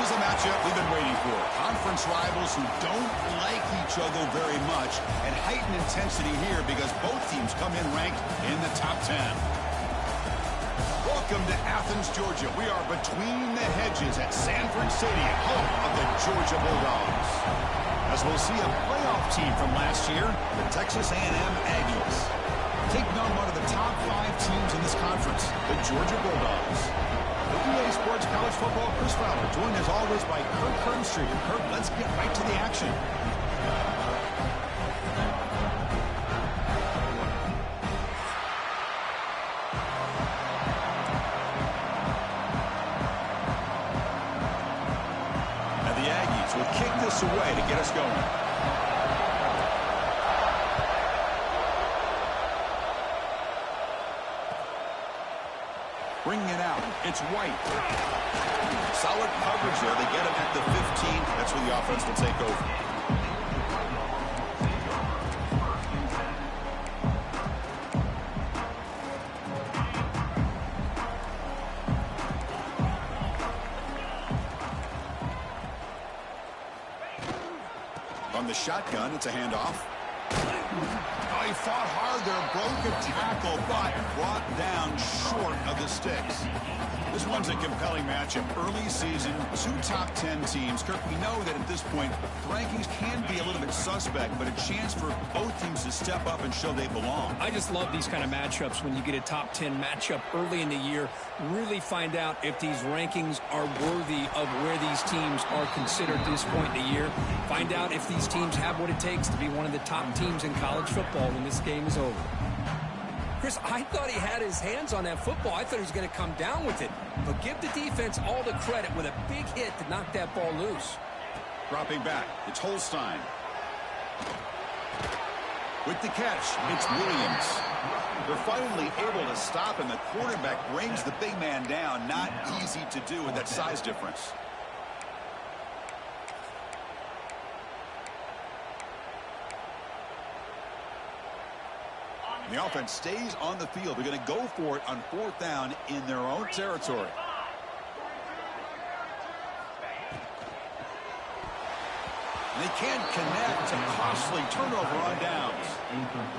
is the matchup we've been waiting for. Conference rivals who don't like each other very much, and heightened intensity here because both teams come in ranked in the top 10. Welcome to Athens, Georgia. We are between the hedges at Sanford Stadium, home of the Georgia Bulldogs. As we'll see a playoff team from last year, the Texas A&M Aggies, taking on one of the top 5 teams in this conference, the Georgia Bulldogs. The UGA Sports College Football Chris Fowler, joined as always by Kirk Hermstreet. Kirk, let's get right to the action. And the Aggies will kick this away to get us going. Bringing it out, it's White. Solid coverage there. They get him at the 15. That's where the offense will take over. On the shotgun, it's a handoff. Oh, he fought hard there, broke a tackle, but brought down short of the sticks. This one's a compelling matchup. Early season, 2 top 10 teams. Kirk, we know that at this point, the rankings can be a little bit suspect, but a chance for both teams to step up and show they belong. I just love these kind of matchups when you get a top 10 matchup early in the year. Really find out if these rankings are worthy of where these teams are considered at this point in the year. Find out if these teams have what it takes to be one of the top teams in college football when this game is over. Chris, I thought he had his hands on that football. I thought he was going to come down with it. But give the defense all the credit with a big hit to knock that ball loose. Dropping back, it's Holstein. With the catch, it's Williams. They're finally able to stop, and the quarterback brings the big man down. Not easy to do with that size difference. The offense stays on the field. They're going to go for it on 4th down in their own territory. And they can't connect. A costly turnover on downs.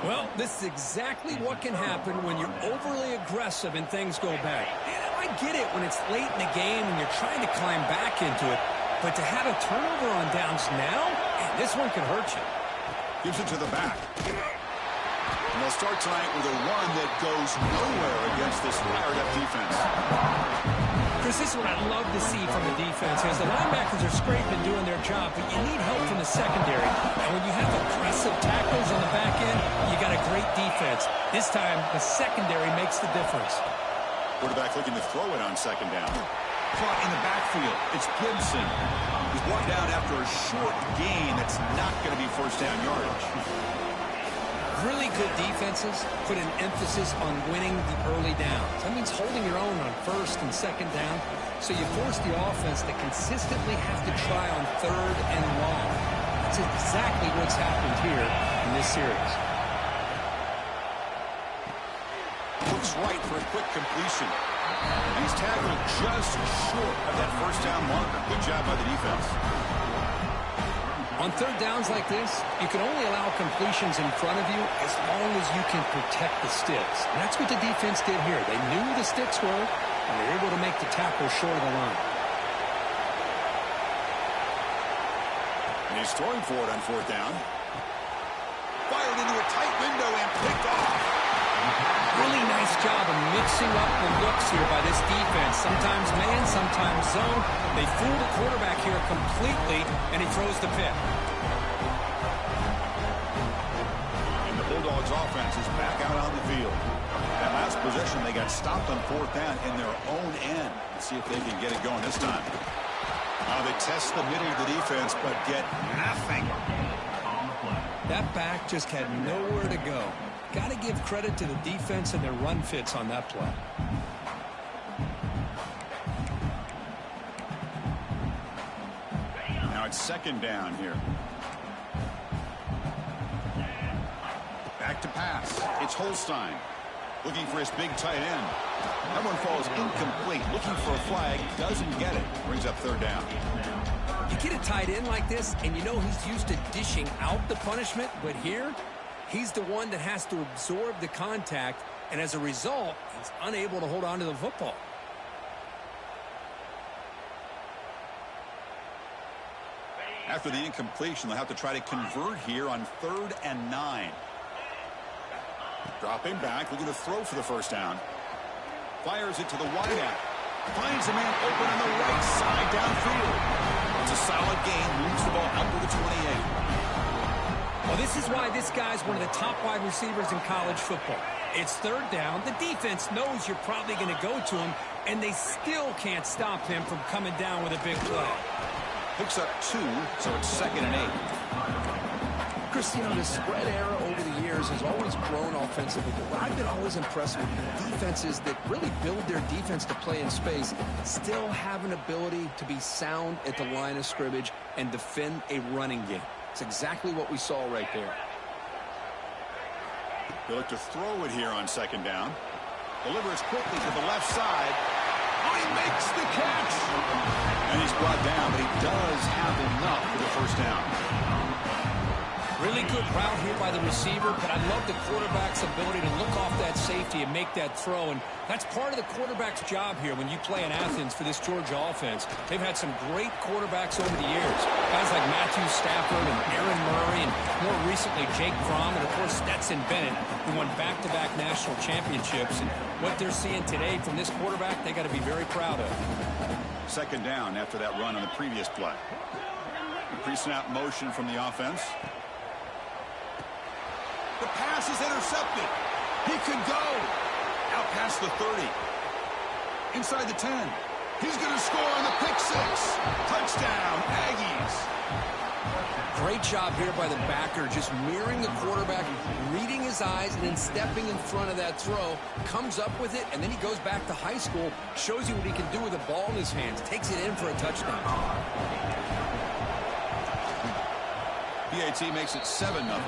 Well, this is exactly what can happen when you're overly aggressive and things go bad. And I get it when it's late in the game and you're trying to climb back into it. But to have a turnover on downs now, man, this one could hurt you. Gives it to the back. And they'll start tonight with a run that goes nowhere against this fired-up defense. Chris, this is what I love to see from the defense, as the linebackers are scraping and doing their job, but you need help from the secondary. And when you have aggressive tackles on the back end, you got a great defense. This time, the secondary makes the difference. Quarterback looking to throw it on 2nd down. Caught in the backfield. It's Gibson. He's brought down after a short gain. That's not going to be 1st down yardage. Really good defenses put an emphasis on winning the early downs. That means holding your own on 1st and 2nd down. So you force the offense to consistently have to try on 3rd and long. That's exactly what's happened here in this series. Looks right for a quick completion. He's tackled just short of that 1st down marker. Good job by the defense. On 3rd downs like this, you can only allow completions in front of you as long as you can protect the sticks. And that's what the defense did here. They knew the sticks were, and they were able to make the tackle short of the line. And he's throwing for it on 4th down. Fired into a tight window and picked off. Really nice job of mixing up the looks here by this defense. Sometimes man, sometimes zone. They fool the quarterback here completely, and he throws the pick. And the Bulldogs offense is back out on the field. That last possession, they got stopped on 4th down in their own end. Let's see if they can get it going this time. They test the middle of the defense, but get nothing. That back just had nowhere to go. Got to give credit to the defense and their run fits on that play. Now it's 2nd down here. Back to pass. It's Holstein. Looking for his big tight end. That one falls incomplete. Looking for a flag. Doesn't get it. Brings up third down. You get a tight end like this, and you know he's used to dishing out the punishment, but here, he's the one that has to absorb the contact, and as a result, he's unable to hold on to the football. After the incompletion, they'll have to try to convert here on 3rd and 9. Dropping back, looking to throw for the first down. Fires it to the wideout. Finds a man open on the right side downfield. It's a solid gain, moves the ball out to the 28. Well, this is why this guy's one of the top wide receivers in college football. It's 3rd down. The defense knows you're probably going to go to him, and they still can't stop him from coming down with a big play. Picks up 2, so it's 2nd and 8. Chris, you know, the spread era over the years has always grown offensively, but what I've been always impressed with defenses that really build their defense to play in space still have an ability to be sound at the line of scrimmage and defend a running game. It's exactly what we saw right there. They look to throw it here on 2nd down. Delivers quickly to the left side. Oh, he makes the catch! And he's brought down, but he does have enough for the first down. Really good route here by the receiver, but I love the quarterback's ability to look off that safety and make that throw. And that's part of the quarterback's job here when you play in Athens for this Georgia offense. They've had some great quarterbacks over the years. Guys like Matthew Stafford and Aaron Murray and more recently Jake Fromm and, of course, Stetson Bennett, who won back-to-back national championships. And what they're seeing today from this quarterback, they got to be very proud of. 2nd down after that run on the previous play. Pre-snap motion from the offense. The pass is intercepted. He could go. Out past the 30. Inside the 10. He's going to score on the pick 6. Touchdown, Aggies. Great job here by the backer, just mirroring the quarterback, reading his eyes, and then stepping in front of that throw. Comes up with it, and then he goes back to high school, shows you what he can do with the ball in his hands, takes it in for a touchdown. PAT makes it 7-0.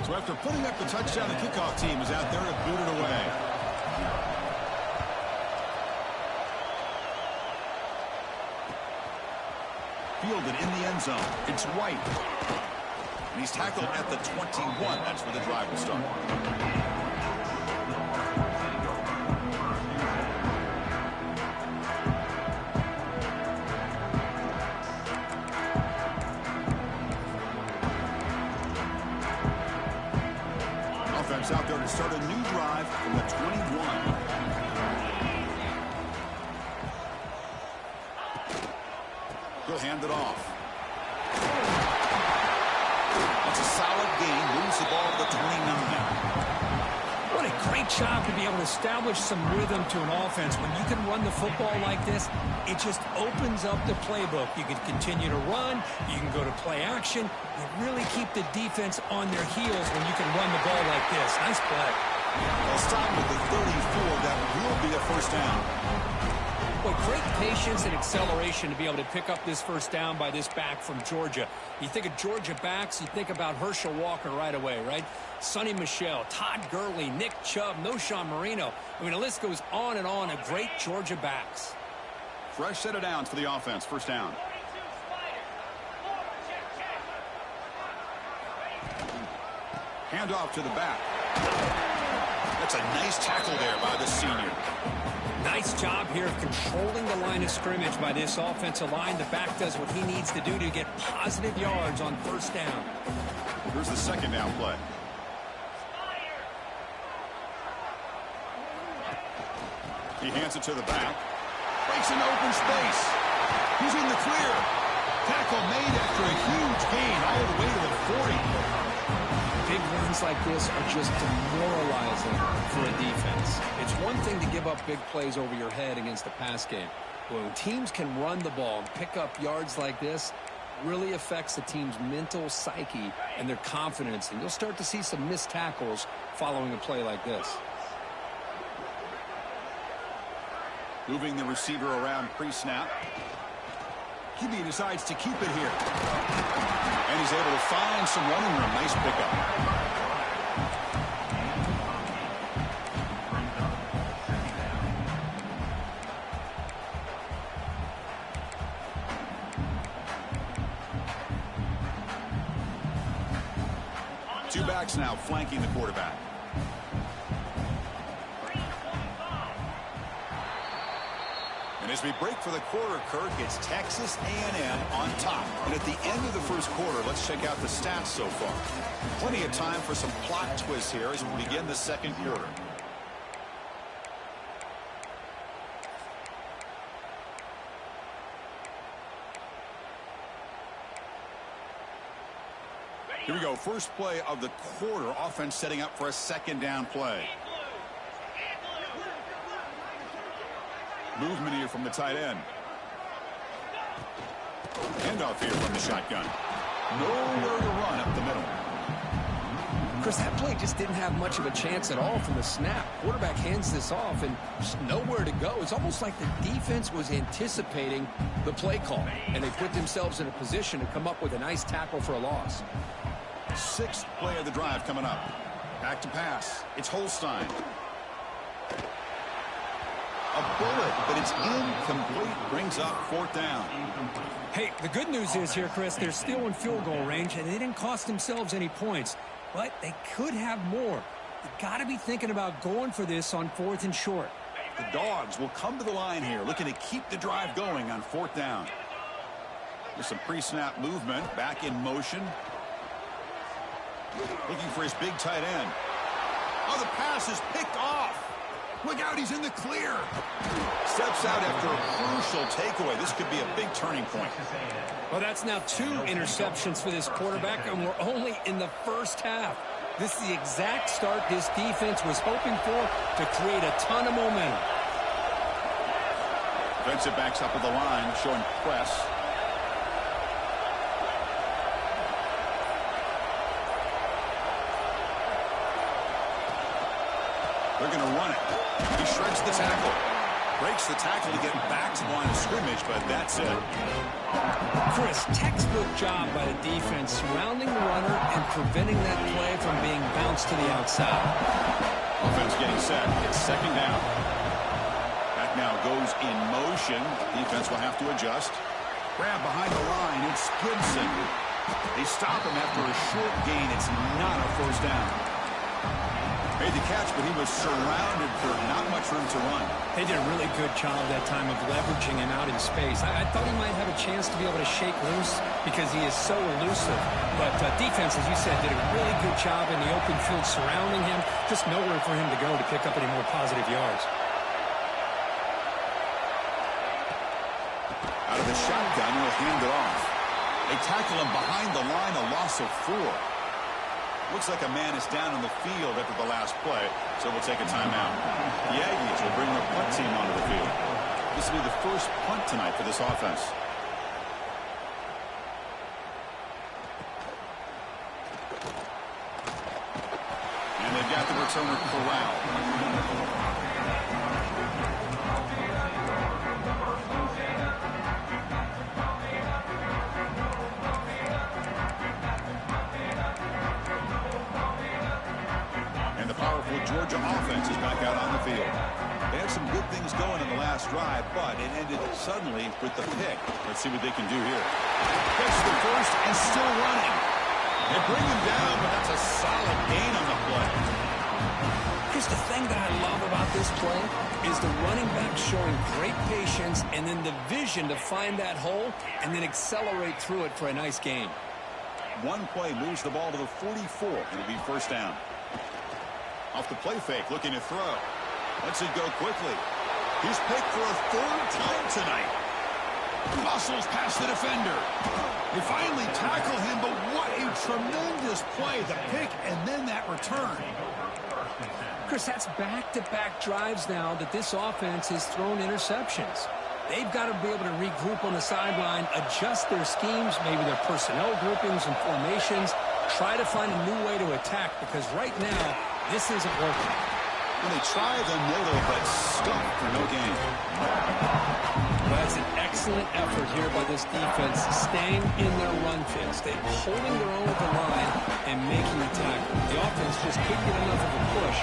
So after putting up the touchdown, the kickoff team is out there to boot it away. Fielded in the end zone. It's White. And he's tackled at the 21. That's where the drive will start. Offense out there to start a new drive from the 21. He'll hand it off. That's a solid gain. Moves the ball to the 29. What a great job to be able to establish some rhythm to an offense. When you can run the football like this, it just opens up the playbook. You can continue to run. You can go to play action. You really keep the defense on their heels when you can run the ball like this. Nice play. They'll stop with the 34. That will be a first down. Well, great patience and acceleration to be able to pick up this first down by this back from Georgia. You think of Georgia backs, you think about Herschel Walker right away, right? Sonny Michel, Todd Gurley, Nick Chubb, Noshawn Marino. I mean, the list goes on and on of great Georgia backs. Fresh set of downs for the offense. First down. Handoff to the back. That's a nice tackle there by the senior. Nice job here of controlling the line of scrimmage by this offensive line. The back does what he needs to do to get positive yards on first down. Here's the second down play. He hands it to the back. Breaks an open space. He's in the clear. Tackle made after a huge gain all the way to the 40. Big runs like this are just demoralizing for a defense. It's one thing to give up big plays over your head against a pass game. But when teams can run the ball and pick up yards like this, really affects the team's mental psyche and their confidence. And you'll start to see some missed tackles following a play like this. Moving the receiver around pre-snap. QB decides to keep it here. And he's able to find some running room. Nice pickup. Two backs now flanking the quarterback. And as we break for the quarter, Kirk, it's Texas A&M on top. And at the end of the first quarter, let's check out the stats so far. Plenty of time for some plot twists here as we begin the second quarter. Here we go. First play of the quarter. Offense setting up for a second down play. Movement here from the tight end. Handoff here from the shotgun. Nowhere to run up the middle. Chris, that play just didn't have much of a chance at all from the snap. Quarterback hands this off and just nowhere to go. It's almost like the defense was anticipating the play call, and they put themselves in a position to come up with a nice tackle for a loss. Sixth play of the drive coming up. Back to pass. It's Holstein. A bullet, but it's incomplete. Brings up fourth down. Hey, the good news is here, Chris, they're still in field goal range, and they didn't cost themselves any points. But they could have more. You got to be thinking about going for this on fourth and short. The Dogs will come to the line here, looking to keep the drive going on fourth down. There's some pre-snap movement. Back in motion. Looking for his big tight end. Oh, the pass is picked off. Look out, he's in the clear. Steps out after a crucial takeaway. This could be a big turning point. Well, that's now 2 interceptions for this quarterback, and we're only in the first half. This is the exact start this defense was hoping for to create a ton of momentum. Defensive backs up at the line, showing press. They're going to run it. He shreds the tackle. Breaks the tackle to get back to the line of scrimmage, but that's it. Chris, textbook job by the defense surrounding the runner and preventing that play from being bounced to the outside. Offense getting set. It's second down. Back now goes in motion. Defense will have to adjust. Grab behind the line. It's Gibson. They stop him after a short gain. It's not a first down. Made the catch, but he was surrounded for not much room to run. They did a really good job that time of leveraging him out in space. I thought he might have a chance to be able to shake loose because he is so elusive. But defense, as you said, did a really good job in the open field surrounding him. Just nowhere for him to go to pick up any more positive yards. Out of the shotgun, will hand it off. They tackle him behind the line, a loss of 4. Looks like a man is down on the field after the last play, so we'll take a timeout. The Aggies will bring their punt team onto the field. This will be the first punt tonight for this offense. And they've got the returner corralled. Georgia offense is back out on the field. They had some good things going in the last drive, but it ended suddenly with the pick. Let's see what they can do here. Gets the first and still running. They bring him down, but that's a solid gain on the play. Here's the thing that I love about this play is the running back showing great patience and then the vision to find that hole and then accelerate through it for a nice gain. One play moves the ball to the 44. It'll be first down. Off the play fake, looking to throw. Lets it go quickly. He's picked for a 3rd time tonight. Muscles past the defender. They finally tackle him, but what a tremendous play. The pick and then that return. Chris, that's back-to-back drives now that this offense has thrown interceptions. They've got to be able to regroup on the sideline, adjust their schemes, maybe their personnel groupings and formations, try to find a new way to attack because right now, this isn't working. When they try the middle, but stuck for no gain. Well, that's an excellent effort here by this defense, staying in their run fits. They're holding their own at the line and making the tackle. The offense just couldn't get enough of a push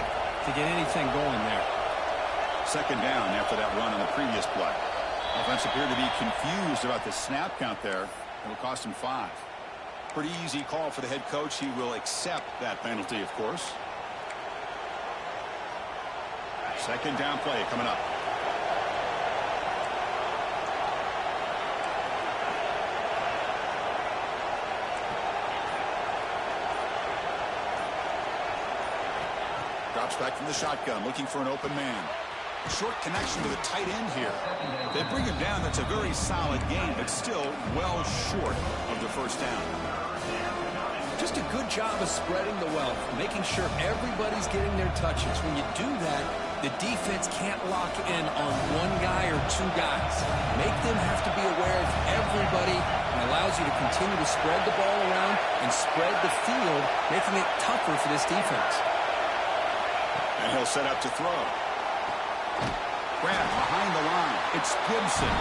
to get anything going there. Second down after that run on the previous play. Offense appeared to be confused about the snap count there. It'll cost him 5. Pretty easy call for the head coach. He will accept that penalty, of course. Second down play coming up. Drops back from the shotgun, looking for an open man. Short connection to the tight end here. They bring him down. That's a very solid gain, but still well short of the first down. Just a good job of spreading the wealth, making sure everybody's getting their touches. When you do that, the defense can't lock in on one guy or two guys. Make them have to be aware of everybody, and allows you to continue to spread the ball around and spread the field, making it tougher for this defense. And he'll set up to throw. Grab behind the line. It's Gibson.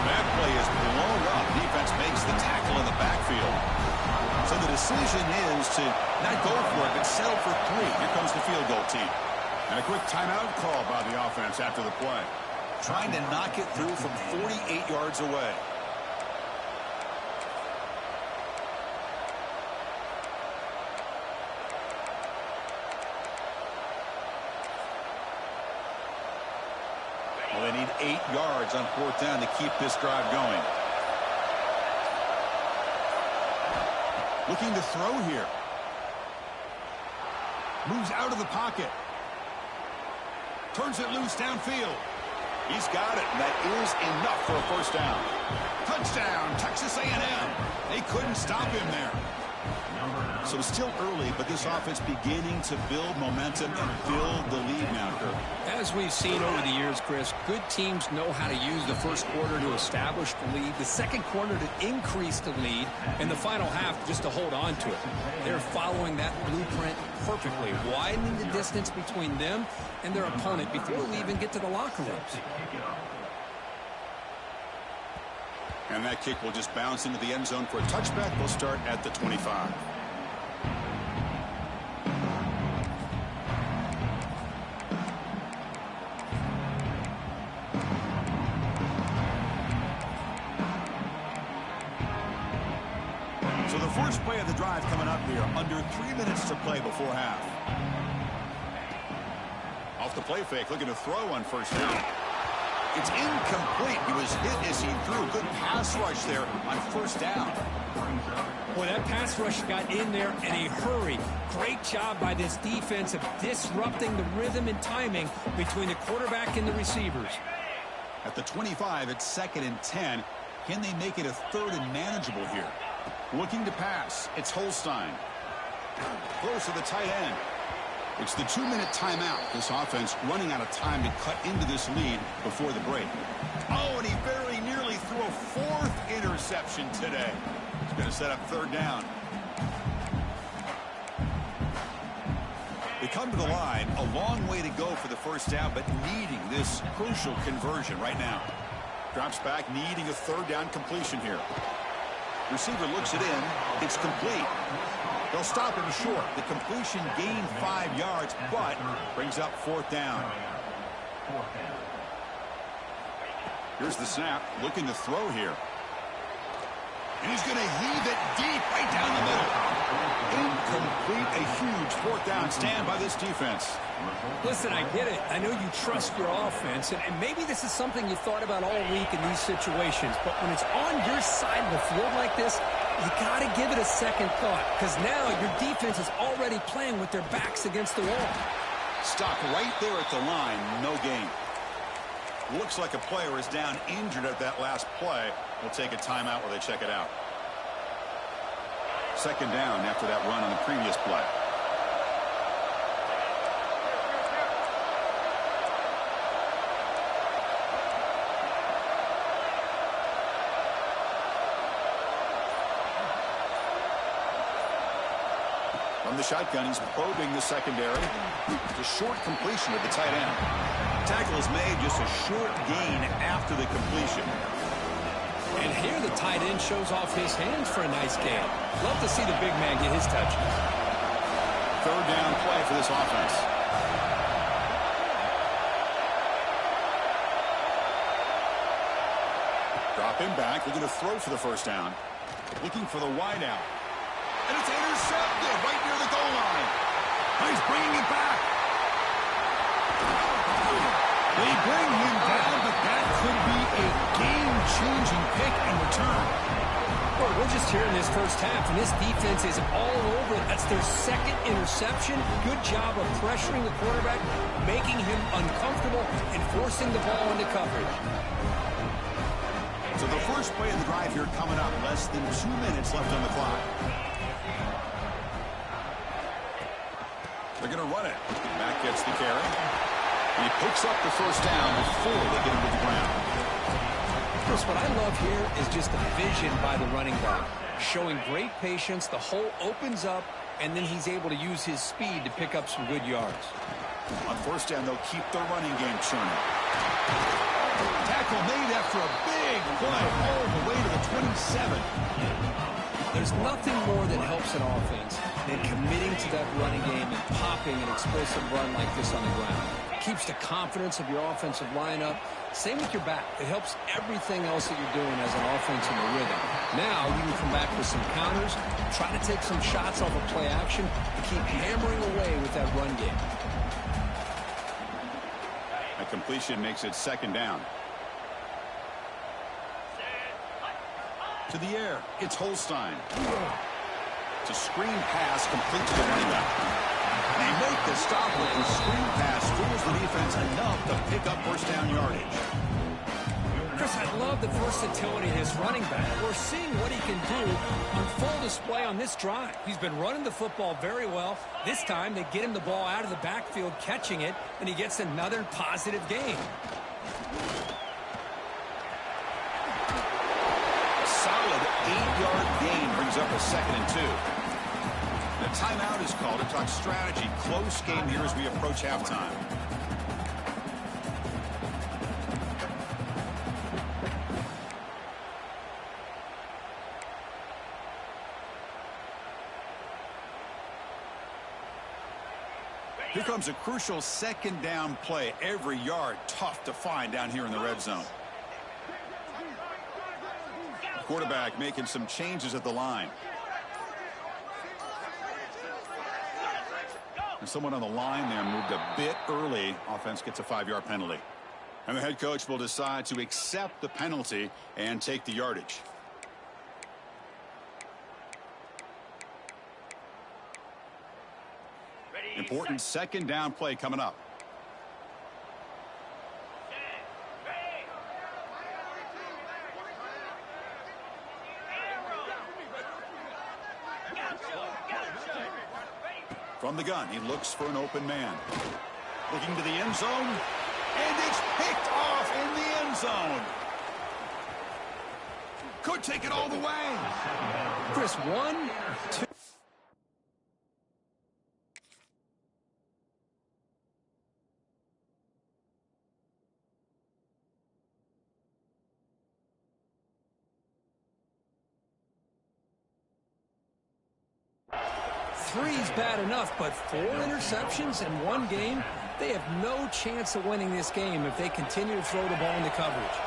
That play is blown up. Defense makes the tackle in the backfield. So the decision is to not go for it, but settle for 3. Here comes the field goal team. And a quick timeout call by the offense after the play. Trying to knock it through from 48 yards away. Well, they need 8 yards on 4th down to keep this drive going. Looking to throw here. Moves out of the pocket. Turns it loose downfield. He's got it, and that is enough for a first down. Touchdown, Texas A&M. They couldn't stop him there. So still early, but this offense beginning to build momentum and build the lead now, Kirk. As we've seen over the years, Chris, good teams know how to use the first quarter to establish the lead, the second quarter to increase the lead, and the final half just to hold on to it. They're following that blueprint perfectly, widening the distance between them and their opponent before we even get to the locker rooms. And that kick will just bounce into the end zone for a touchback. We'll start at the 25. So the first play of the drive coming up here. Under 3 minutes to play before half. Off the play fake, looking to throw on first down. It's incomplete. He was hit as he threw. Good pass rush there on first down. Boy, that pass rush got in there in a hurry. Great job by this defense of disrupting the rhythm and timing between the quarterback and the receivers. At the 25, it's 2nd and 10. Can they make it a 3rd and manageable here? Looking to pass. It's Holstein. Close to the tight end. It's the 2-minute timeout. This offense running out of time to cut into this lead before the break. Oh, and he very nearly threw a 4th interception today. He's going to set up 3rd down. They come to the line. A long way to go for the first down, but needing this crucial conversion right now. Drops back, needing a 3rd down completion here. Receiver looks it in. It's complete. They'll stop him short. The completion gained 5 yards, but brings up 4th down. Here's the snap. Looking to throw here. And he's going to heave it deep right down the middle. Incomplete. A huge 4th down stand by this defense. Listen, I get it. I know you trust your offense, and maybe this is something you thought about all week in these situations, but when it's on your side of the field like this, you got to give it a second thought, because now your defense is already playing with their backs against the wall. Stop right there at the line. No gain. Looks like a player is down injured at that last play. We'll take a timeout while they check it out. 2nd down after that run on the previous play. From From the shotgun, he's probing the secondary. It's a short completion to the tight end. Tackle is made, just a short gain after the completion. And here the tight end shows off his hands for a nice gain. Love to see the big man get his touches. Third down play for this offense. Drop him back. Looking to throw for the first down. Looking for the wide out. And it's intercepted right near the goal line. He's bringing it back. They bring him down, but that could be a game-changing pick in return. Well, we're just here in this first half, and this defense is all over it. That's their second interception. Good job of pressuring the quarterback, making him uncomfortable, and forcing the ball into coverage. So the first play of the drive here coming up. Less than 2 minutes left on the clock. They're going to run it. Back gets the carry. He picks up the first down before they get him to the ground. Chris, what I love here is just the vision by the running back. Showing great patience, the hole opens up, and then he's able to use his speed to pick up some good yards. On first down, they'll keep the running game churning. Tackle made after a big play all the way to the 27. There's nothing more that helps an offense than committing to that running game and popping an explosive run like this on the ground. Keeps the confidence of your offensive lineup. Same with your back. It helps everything else that you're doing as an offense in the rhythm. Now you can come back with some counters, try to take some shots off of play action, and keep hammering away with that run game. That completion makes it second down. To the air, it's Holstein. It's a screen pass complete to the running back. They make the stop with the screen pass, fools the defense enough to pick up first down yardage. Chris, I love the versatility of this running back. We're seeing what he can do on full display on this drive. He's been running the football very well. This time, they get him the ball out of the backfield, catching it, and he gets another positive gain. Solid 8-yard gain brings up a 2nd and 2. The timeout is called to talk strategy. Close game here as we approach halftime. Here comes a crucial second down play. Every yard tough to find down here in the red zone. Quarterback making some changes at the line. And someone on the line there moved a bit early. Offense gets a 5-yard penalty. And the head coach will decide to accept the penalty and take the yardage. Important second down play coming up. From the gun, he looks for an open man. Looking to the end zone, and it's picked off in the end zone. Could take it all the way. Chris, 1, 2. Three's bad enough, but 4 interceptions in one game, they have no chance of winning this game if they continue to throw the ball into coverage.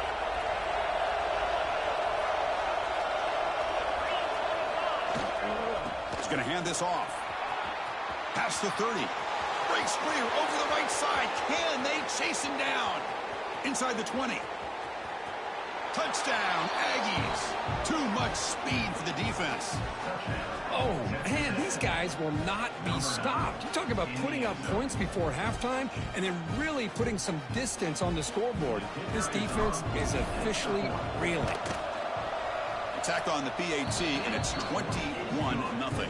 He's going to hand this off. Past the 30. Breaks clear over the right side. Can they chase him down? Inside the 20. Touchdown, Aggies. Too much speed for the defense. Oh, man, these guys will not be stopped. You talk about putting up points before halftime and then really putting some distance on the scoreboard. This defense is officially reeling. Attack on the PAT, and it's 21-0.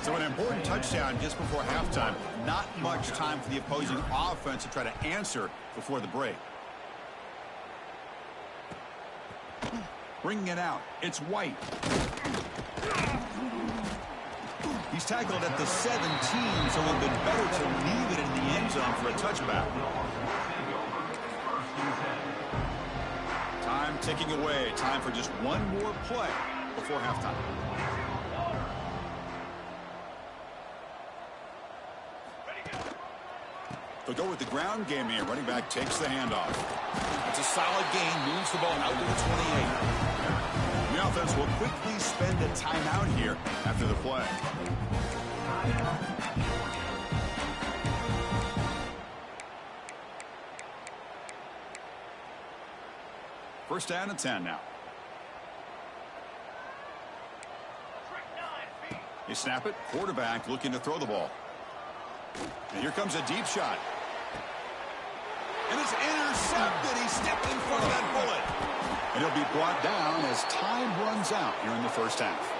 So an important touchdown just before halftime. Not much time for the opposing offense to try to answer before the break. Bringing it out. It's White. He's tackled at the 17, so it would have been better to leave it in the end zone for a touchback. Time ticking away. Time for just one more play before halftime. They'll go with the ground game here. Running back takes the handoff. It's a solid gain. Moves the ball out to the 28. The offense will quickly spend a timeout here after the play. First down and 10 now. They snap it. Quarterback looking to throw the ball. And here comes a deep shot. And it's intercepted. He stepped in front of that bullet. And he'll be brought down as time runs out here in the first half.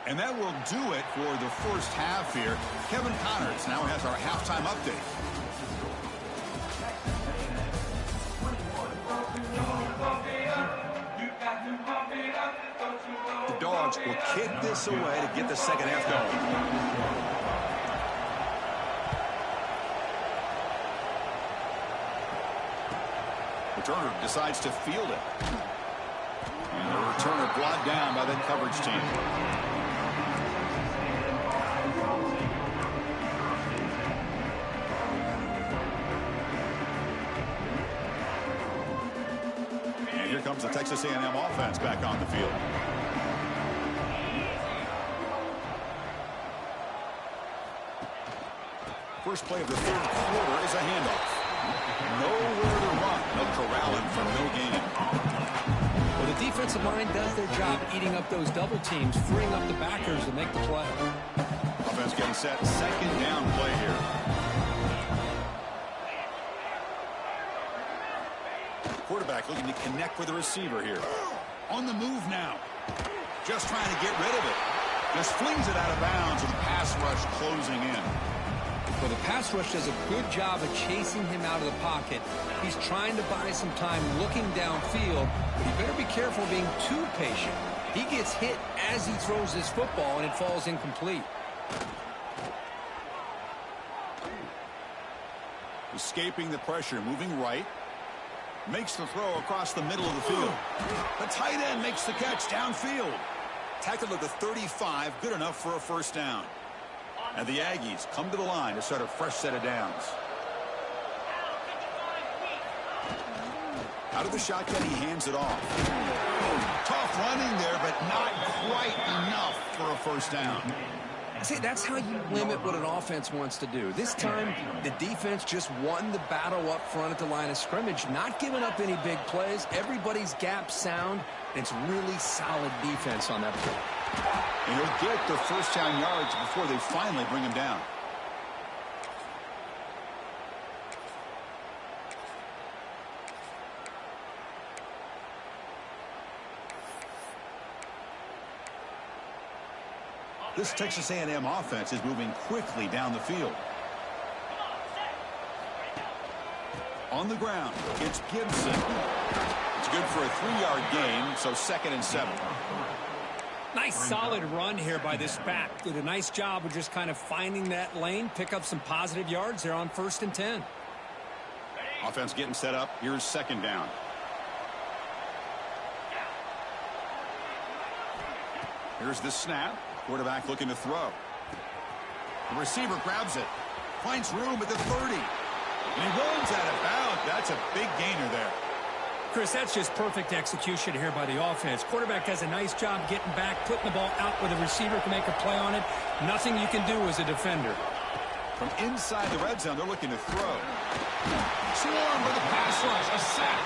And that will do it for the first half here. Kevin Connors now has our halftime update. The Dogs will kick this away to get the second half going. Returner decides to field it. And the returner brought down by that coverage team. And here comes the Texas A&M offense back on the field. First play of the third quarter is a handoff. Nowhere to run. They'll corral him for no gain. Well, the defensive line does their job eating up those double teams, freeing up the backers to make the play. Offense getting set. Second down play here. Quarterback looking to connect with the receiver here. On the move now. Just trying to get rid of it. Just flings it out of bounds with the pass rush closing in. Well, the pass rush does a good job of chasing him out of the pocket. He's trying to buy some time looking downfield, but he better be careful being too patient. He gets hit as he throws his football, and it falls incomplete. Escaping the pressure, moving right. Makes the throw across the middle of the field. The tight end makes the catch downfield. Tackled at the 35, good enough for a first down. And the Aggies come to the line to start a fresh set of downs. Out of the shotgun, he hands it off. Tough running there, but not quite enough for a first down. See, that's how you limit what an offense wants to do. This time, the defense just won the battle up front at the line of scrimmage, not giving up any big plays. Everybody's gap sound. It's really solid defense on that play. And he'll get the first down yards before they finally bring him down. This Texas A&M offense is moving quickly down the field. On the ground, it's Gibson. It's good for a 3-yard gain, so 2nd and 7. Nice solid run here by this back. Did a nice job of just kind of finding that lane, pick up some positive yards there on 1st and 10. Offense getting set up. Here's 2nd down. Here's the snap. Quarterback looking to throw. The receiver grabs it. Finds room at the 30. And he runs out of bounds. That's a big gainer there. Chris, that's just perfect execution here by the offense. Quarterback does a nice job getting back, putting the ball out where the receiver can make a play on it. Nothing you can do as a defender. From inside the red zone, they're looking to throw. Swarmed by the pass rush. A sack.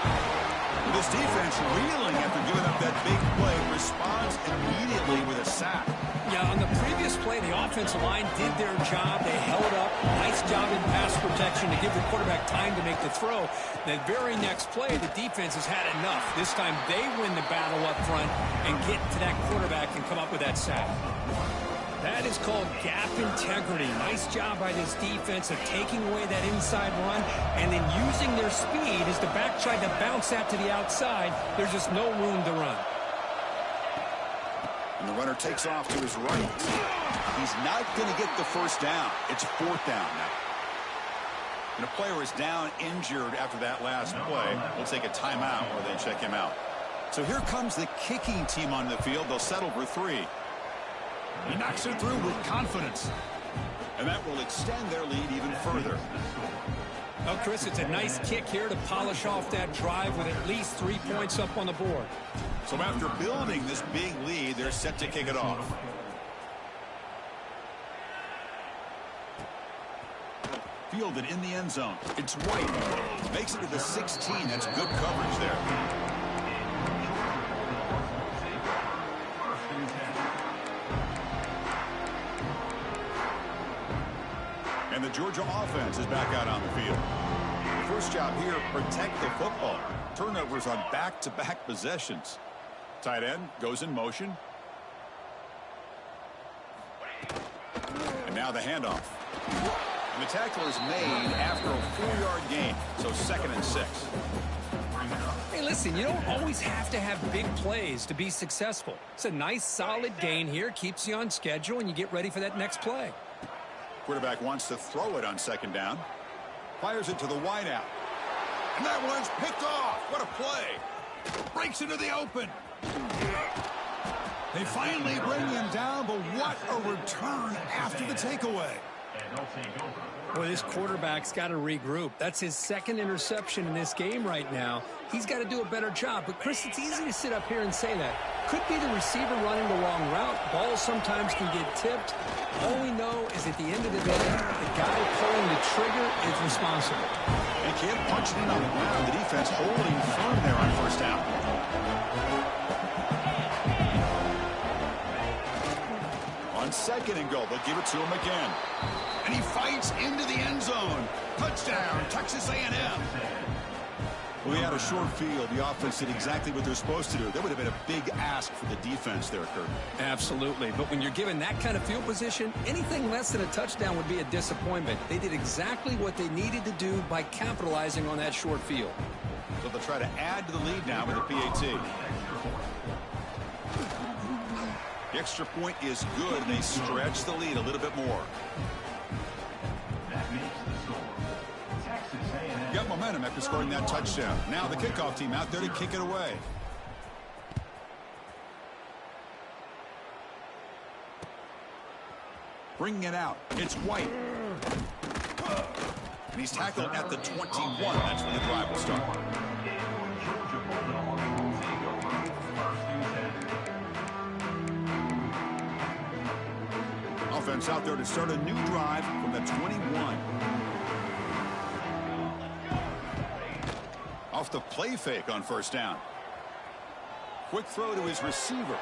This defense reeling after giving up that big play. Responds immediately with a sack. Yeah, on the previous play, the offensive line did their job. They held up. Nice job in pass protection to give the quarterback time to make the throw. The very next play, the defense has had enough. This time, they win the battle up front and get to that quarterback and come up with that sack. That is called gap integrity. Nice job by this defense of taking away that inside run and then using their speed as the back tried to bounce that to the outside. There's just no room to run. And the runner takes off to his right. He's not going to get the first down. It's 4th down now. And a player is down injured after that last play. We'll take a timeout or they check him out. So here comes the kicking team on the field. They'll settle for 3. He knocks it through with confidence. And that will extend their lead even further. Oh, Chris, it's a nice kick here to polish off that drive with at least 3 points up on the board. So after building this big lead, they're set to kick it off. Fielded in the end zone. It's White. Makes it to the 16. That's good coverage there. And the Georgia offense is back out on the field. First job here, protect the football. Turnovers on back-to-back possessions. Tight end goes in motion. And now the handoff. And the tackle is made after a 4-yard gain. So 2nd and 6. Hey, listen, you don't always have to have big plays to be successful. It's a nice, solid gain here. Keeps you on schedule, and you get ready for that next play. Quarterback wants to throw it on 2nd down. Fires it to the wideout. And that one's picked off. What a play. Breaks into the open. They finally bring him down, but what a return after the takeaway. Boy, this quarterback's got to regroup. That's his 2nd interception in this game right now. He's got to do a better job. But, Chris, it's easy to sit up here and say that. Could be the receiver running the wrong route. Balls sometimes can get tipped. All we know is at the end of the day, the guy pulling the trigger is responsible. They can't punch it in on the ground. The defense holding firm there on 1st down. On 2nd and goal, they'll give it to him again. And he fights into the end zone. Touchdown, Texas A&M. Well, we had a short field. The offense did exactly what they're supposed to do. That would have been a big ask for the defense there, Kurt. Absolutely. But when you're given that kind of field position, anything less than a touchdown would be a disappointment. They did exactly what they needed to do by capitalizing on that short field. So they'll try to add to the lead now with a PAT. The extra point is good, and they stretch the lead a little bit more. Got momentum after scoring that touchdown. Now the kickoff team out there to kick it away. Bringing it out. It's White. And he's tackled at the 21. That's when the drive will start. Offense out there to start a new drive from the 21. Off the play fake on 1st down. Quick throw to his receiver.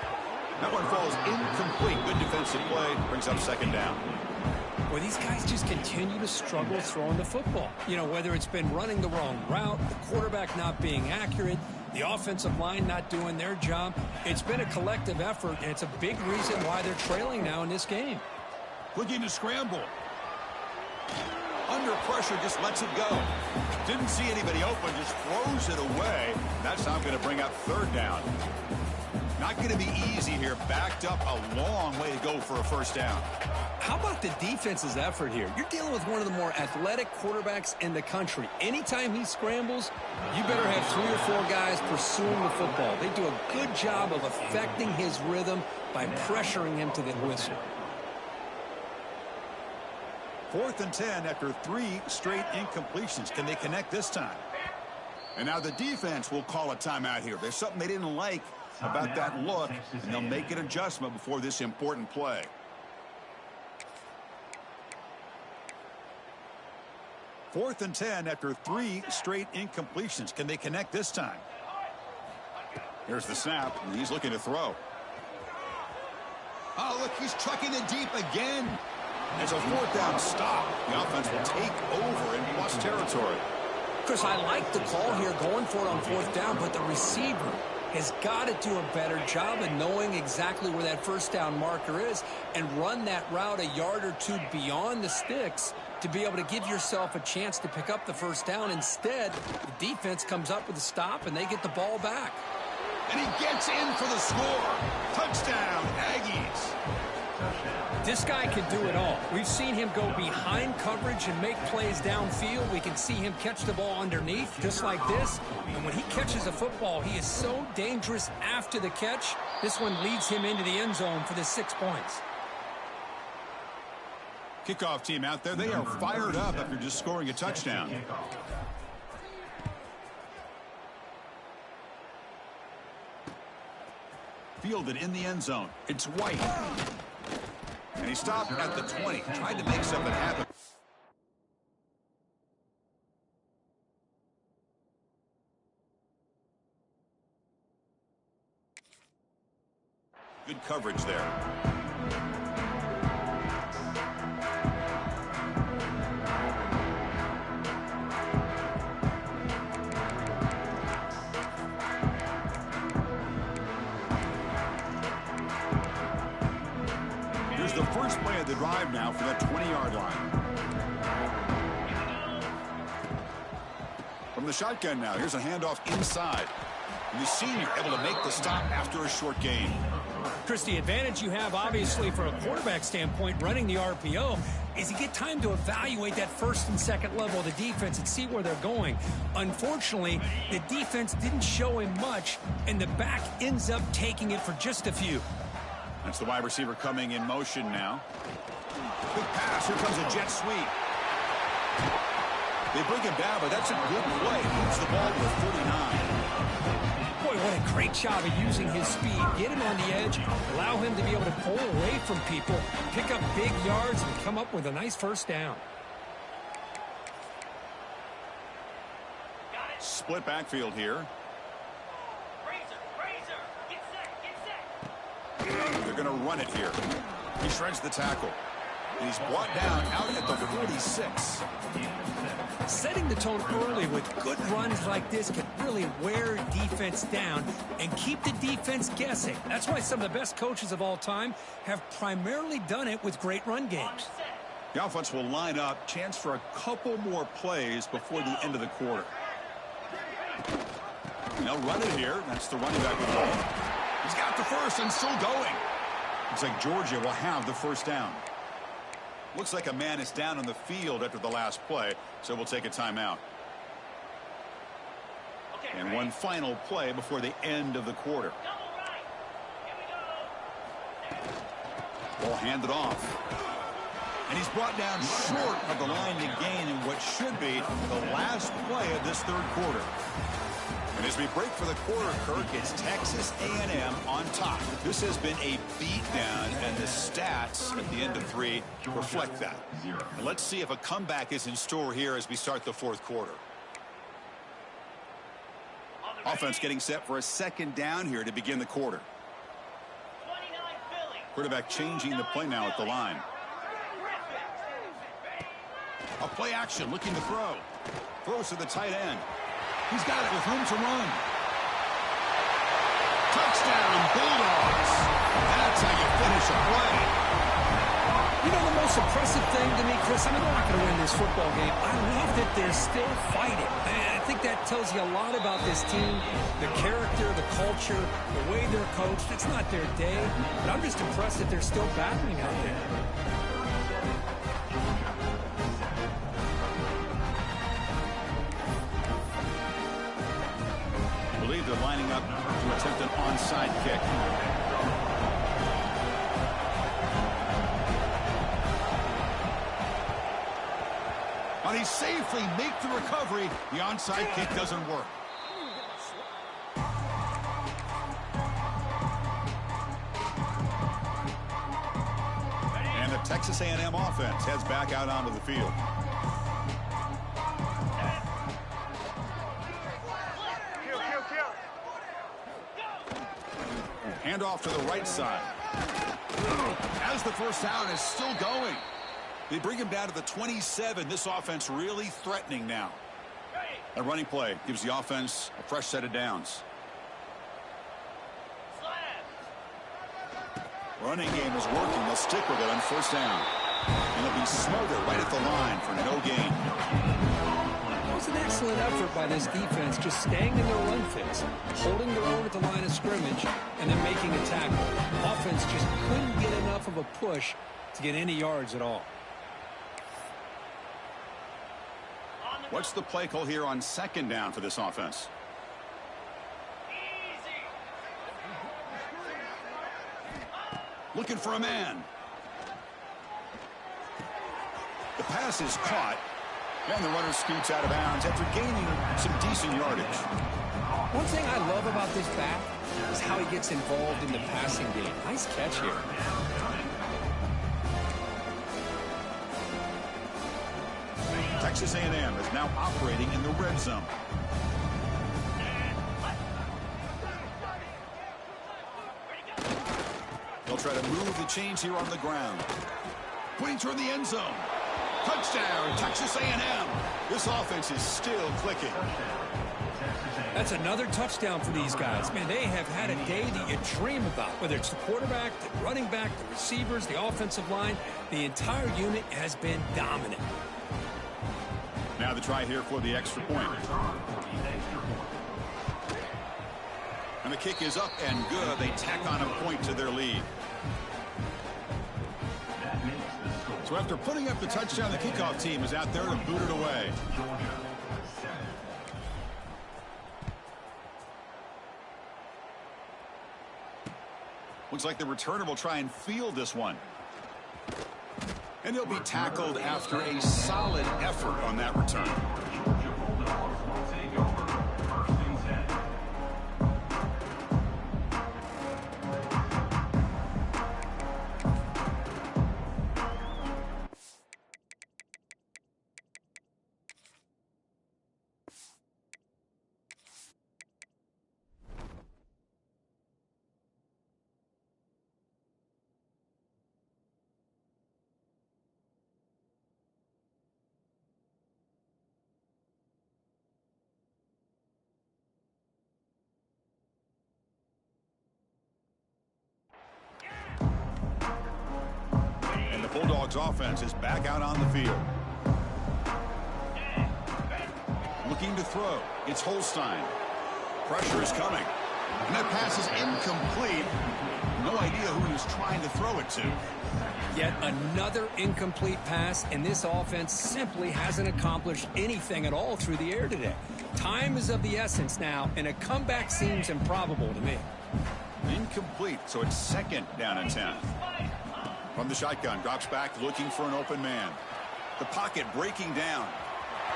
That one falls incomplete. Good defensive play. Brings up 2nd down. Well, these guys just continue to struggle throwing the football. You know, whether it's been running the wrong route, the quarterback not being accurate, the offensive line not doing their job. It's been a collective effort, and it's a big reason why they're trailing now in this game. Looking to scramble. Under pressure, just lets it go. Didn't see anybody open, just throws it away. That's now going to bring up 3rd down. Not going to be easy here. Backed up a long way to go for a 1st down. How about the defense's effort here? You're dealing with one of the more athletic quarterbacks in the country. Anytime he scrambles, you better have 3 or 4 guys pursuing the football. They do a good job of affecting his rhythm by pressuring him to the whistle. 4th and 10 after 3 straight incompletions. Can they connect this time? And now the defense will call a timeout here. There's something they didn't like about that look, and they'll make an adjustment before this important play. Fourth and 10 after 3 straight incompletions. Can they connect this time? Here's the snap, and he's looking to throw. Oh, look, he's trucking it deep again. It's a 4th down stop. The offense will take over in plus territory. Chris, I like the call here going for it on 4th down, but the receiver, has got to do a better job of knowing exactly where that first down marker is and run that route a yard or two beyond the sticks to be able to give yourself a chance to pick up the first down. Instead, the defense comes up with a stop, and they get the ball back. And he gets in for the score. Touchdown, Aggies. This guy can do it all. We've seen him go behind coverage and make plays downfield. We can see him catch the ball underneath, just like this. And when he catches a football, he is so dangerous after the catch. This one leads him into the end zone for the 6 points. Kickoff team out there, they are fired up after just scoring a touchdown. Fielded in the end zone. It's White. And he stopped at the 20, tried to make something happen. Good coverage there. Here's the first play of the drive now for that 20-yard line. From the shotgun now, here's a handoff inside. And the senior able to make the stop after a short gain. Chris, the advantage you have, obviously, from a quarterback standpoint, running the RPO, is you get time to evaluate that first and second level of the defense and see where they're going. Unfortunately, the defense didn't show him much, and the back ends up taking it for just a few. That's the wide receiver coming in motion now. Quick pass. Here comes a jet sweep. They bring him down, but that's a good play. Moves the ball to the 39. Boy, what a great job of using his speed. Get him on the edge, allow him to be able to pull away from people, pick up big yards, and come up with a nice first down. Split backfield here. They're going to run it here. He shreds the tackle. And he's brought down out at the 46. Setting the tone early with good runs like this can really wear defense down and keep the defense guessing. That's why some of the best coaches of all time have primarily done it with great run games. The offense will line up. Chance for a couple more plays before the end of the quarter. And they'll run it here. That's the running back with the ball. He's got the first and still going. Looks like Georgia will have the first down. Looks like a man is down on the field after the last play, so we'll take a timeout. And one final play before the end of the quarter. Ball handed off. And he's brought down short of the line to gain in what should be the last play of this third quarter. And as we break for the quarter, Kirk, it's Texas A&M on top. This has been a beatdown, and the stats at the end of 3 reflect that. And let's see if a comeback is in store here as we start the fourth quarter. Offense getting set for a second down here to begin the quarter. Quarterback changing the play now at the line. A play action looking to throw. Throws to the tight end. He's got it with room to run. Touchdown, Bulldogs. That's how you finish a play. You know, the most impressive thing to me, Chris, I mean, they're not going to win this football game. I love that they're still fighting. I think that tells you a lot about this team, the character, the culture, the way they're coached. It's not their day, but I'm just impressed that they're still battling out there. They're lining up to attempt an onside kick. But he safely make the recovery. The onside kick doesn't work. And the Texas A&M offense heads back out onto the field. Handoff to the right side. As the first down is still going. They bring him down to the 27. This offense really threatening now. A running play gives the offense a fresh set of downs. Running game is working. They'll stick with it on first down. And it'll be smothered right at the line for no gain. It was an excellent effort by this defense, just staying in their run fits, holding their own at the line of scrimmage, and then making a tackle. Offense just couldn't get enough of a push to get any yards at all. What's the play call here on second down for this offense? Looking for a man. The pass is caught, and the runner scoots out of bounds after gaining some decent yardage. One thing I love about this back is how he gets involved in the passing game. Nice catch here. Texas A&M is now operating in the red zone. They'll try to move the chains here on the ground. Putting toward the end zone. Touchdown, Texas A&M. This offense is still clicking. That's another touchdown for these guys. Man, they have had a day that you dream about, whether it's the quarterback, the running back, the receivers, the offensive line. The entire unit has been dominant. Now the try here for the extra point. And the kick is up and good. They tack on a point to their lead. So after putting up the touchdown, the kickoff team is out there to boot it away. Looks like the returner will try and field this one. And he'll be tackled after a solid effort on that return. Bulldogs offense is back out on the field. Looking to throw. It's Holstein. Pressure is coming. And that pass is incomplete. No idea who he was trying to throw it to. Yet another incomplete pass, and this offense simply hasn't accomplished anything at all through the air today. Time is of the essence now, and a comeback seems improbable to me. Incomplete, so it's second down and 10. From the shotgun, drops back looking for an open man. The pocket breaking down.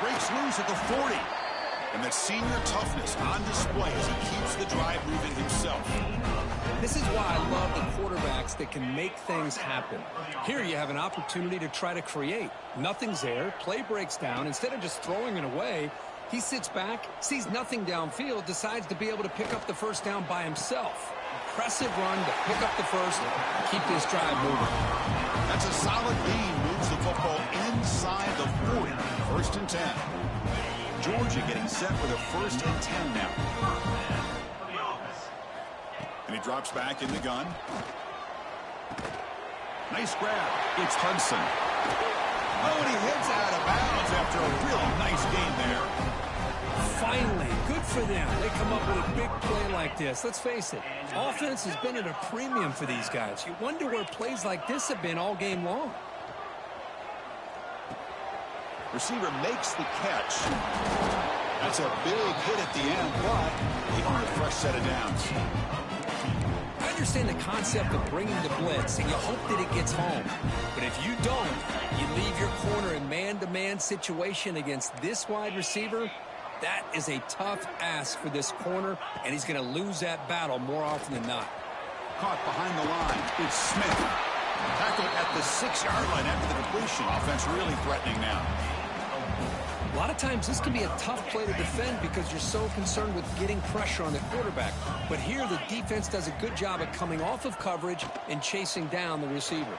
Breaks loose at the 40. And that senior toughness on display as he keeps the drive moving himself. This is why I love the quarterbacks that can make things happen. Here you have an opportunity to try to create. Nothing's there. Play breaks down. Instead of just throwing it away, he sits back, sees nothing downfield, decides to be able to pick up the first down by himself. Impressive run to pick up the first, keep this drive moving. That's a solid lead. Moves the football inside the 40. First and 10. Georgia getting set for the first and 10 now. And he drops back in the gun. Nice grab. It's Hudson. Oh, and he hits out of bounds after a really nice game there. Finally, good for them. They come up with a big play like this. Let's face it, offense has been at a premium for these guys. You wonder where plays like this have been all game long. Receiver makes the catch. That's a big hit at the end, but they earn a fresh set of downs. I understand the concept of bringing the blitz, and you hope that it gets home. But if you don't, you leave your corner in man-to-man situation against this wide receiver. That is a tough ask for this corner, and he's going to lose that battle more often than not. Caught behind the line. It's Smith. Tackled at the 6-yard line after the completion. Offense really threatening now. A lot of times this can be a tough play to defend because you're so concerned with getting pressure on the quarterback. But here the defense does a good job of coming off of coverage and chasing down the receiver.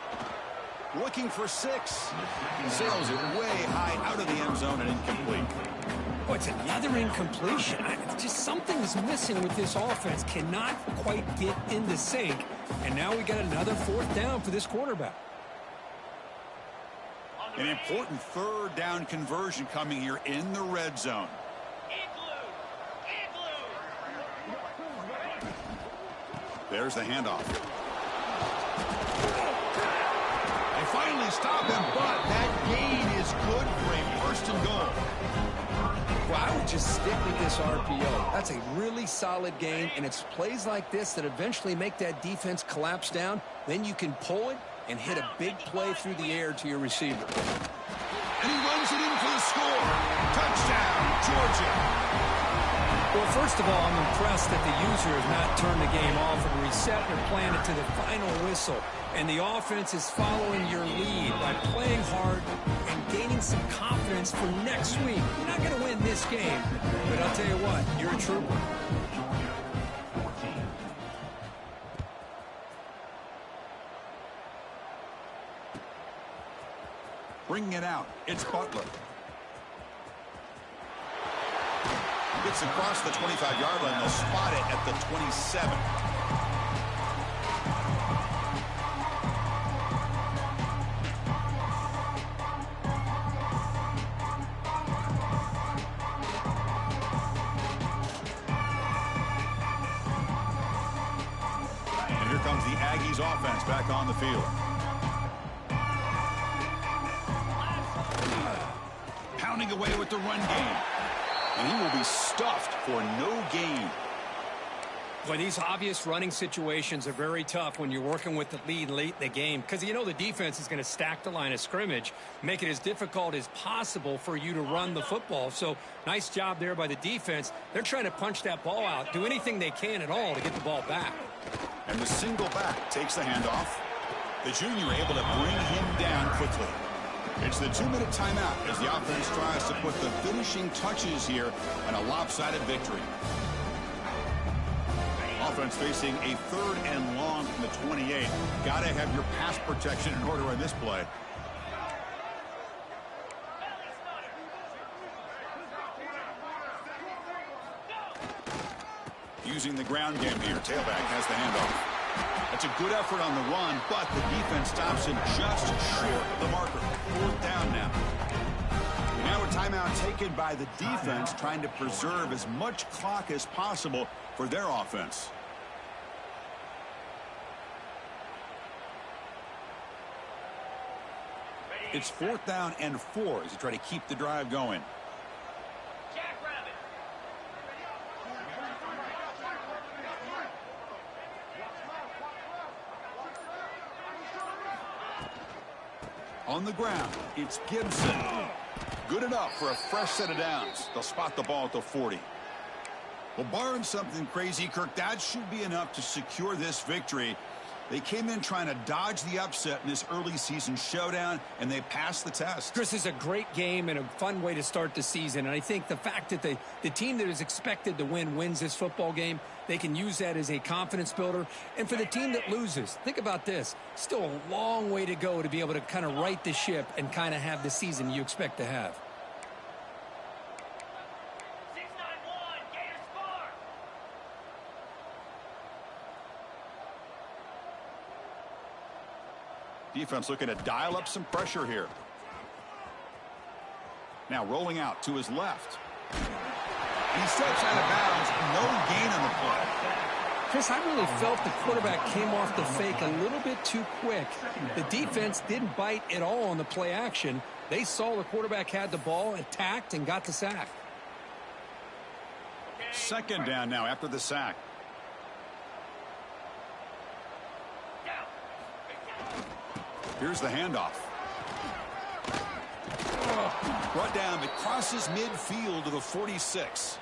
Looking for 6. Sails it way high out of the end zone and incomplete. Oh, it's another incompletion. just something's missing with this offense. Cannot quite get into sync. And now we got another 4th down for this quarterback. An important 3rd down conversion coming here in the red zone. There's the handoff. They finally stop him, but that gain is good for a 1st and goal. Well, I would just stick with this RPO. That's a really solid gain, and it's plays like this that eventually make that defense collapse down. Then you can pull it and hit a big play through the air to your receiver. And he runs it in for the score. Touchdown, Georgia. Well, first of all, I'm impressed that the user has not turned the game off and reset their plan to the final whistle. And the offense is following your lead by playing hard and gaining some confidence for next week. You're not going to win this game, but I'll tell you what, you're a trooper. Bringing it out, it's Butler. Gets across the 25-yard line. They'll spot it at the 27. And here comes the Aggies offense back on the field. Pounding away with the run game. And he will be stuffed for no gain. Boy, these obvious running situations are very tough when you're working with the lead late in the game because you know the defense is going to stack the line of scrimmage, make it as difficult as possible for you to run the football. So nice job there by the defense. They're trying to punch that ball out, do anything they can at all to get the ball back. And the single back takes the handoff. The junior able to bring him down quickly. It's the 2-minute timeout as the offense tries to put the finishing touches here in a lopsided victory. Offense facing a 3rd and long from the 28. Got to have your pass protection in order in this play. Using the ground game here. Tailback has the handoff. That's a good effort on the run, but the defense stops him just short of the marker. 4th down now. Now a timeout taken by the defense, trying to preserve as much clock as possible for their offense. It's 4th down and 4 as they try to keep the drive going. On the ground, it's Gibson. Good enough for a fresh set of downs. They'll spot the ball at the 40. Well, barring something crazy, Kirk, that should be enough to secure this victory. They came in trying to dodge the upset in this early season showdown, and they passed the test. Chris, is a great game and a fun way to start the season. And I think the fact that the team that is expected to win wins this football game, they can use that as a confidence builder. And for the team that loses, think about this. Still a long way to go to be able to kind of right the ship and kind of have the season you expect to have. Defense looking to dial up some pressure here. Now rolling out to his left. He steps out of bounds. No gain on the play. Chris, I really felt the quarterback came off the fake a little bit too quick. The defense didn't bite at all on the play action. They saw the quarterback had the ball, attacked, and got the sack. 2nd down now after the sack. Here's the handoff. Brought down, but crosses midfield to the 46.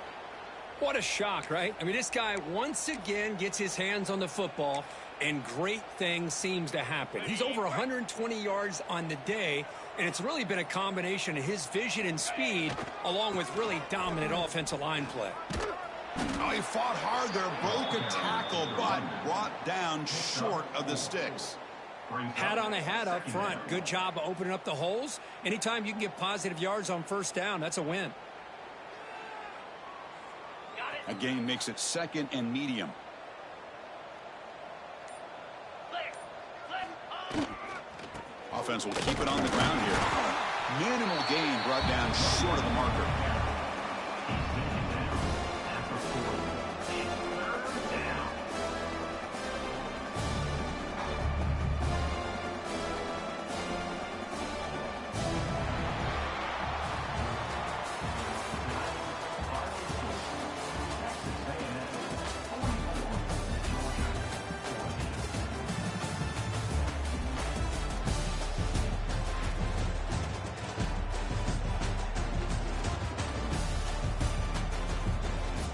What a shock, right? I mean, this guy once again gets his hands on the football, and great things seems to happen. He's over 120 yards on the day, and it's really been a combination of his vision and speed, along with really dominant offensive line play. Oh, he fought hard there, broke a tackle, but brought down short of the sticks. Hat on a hat up front. Good job of opening up the holes. Anytime you can get positive yards on 1st down, that's a win. A gain makes it 2nd and medium. Offense will keep it on the ground here. Minimal gain brought down short of the marker.